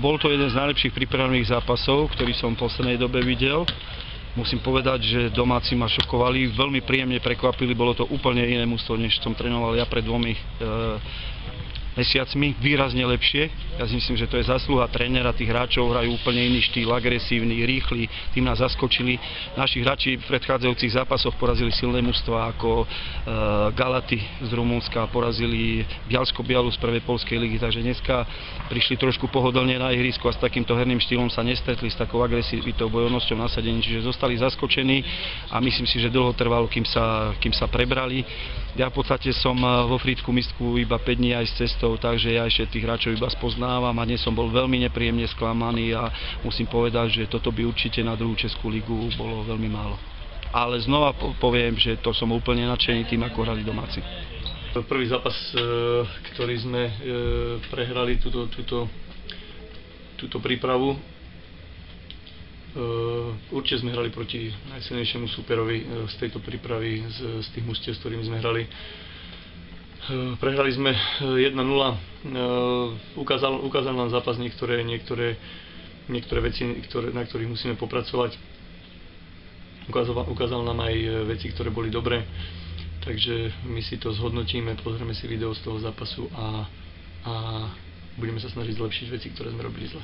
Bol to jeden z najlepších prípravných zápasov, ktorý som v poslednej dobe videl. Musím povedať, že domáci ma šokovali, veľmi príjemne prekvapili, bolo to úplne iné mužstvo, než som trénoval ja pred 2 mesiacmi, výrazne lepšie. Ja si myslím, že to je zásluha trénera, tých hráčov hrajú úplne iný štýl, agresívny, rýchly, tým nás zaskočili. Naši hráči v predchádzajúcich zápasoch porazili silné mužstva ako Galaty z Rumunska, porazili Bialsko-Bialu z prvej poľskej ligy, takže dneska prišli trošku pohodlne na ihrisko a s takýmto herným štýlom sa nestretli, s takou agresivitou, bojovnosťou, nasadením, čiže zostali zaskočení a myslím si, že dlho trvalo, kým sa prebrali. Ja v podstate som vo Frýdsku Mistku iba 5 dní aj s cestou, takže ja ešte tých hráčov iba spoznávam a dnes som bol veľmi nepríjemne sklamaný a musím povedať, že toto by určite na druhú Českú ligu bolo veľmi málo. Ale znova poviem, že to som úplne nadšený tým, ako hrali domáci. Prvý zápas, ktorý sme prehrali túto prípravu, určite sme hrali proti najsilnejšiemu súperovi z tejto prípravy, z tých mužstiev, s ktorými sme hrali. Prehrali sme 1-0, ukázal nám zápas niektoré veci, na ktorých musíme popracovať. Ukázal nám aj veci, ktoré boli dobré, takže my si to zhodnotíme, pozrieme si video z toho zápasu a budeme sa snažiť zlepšiť veci, ktoré sme robili zle.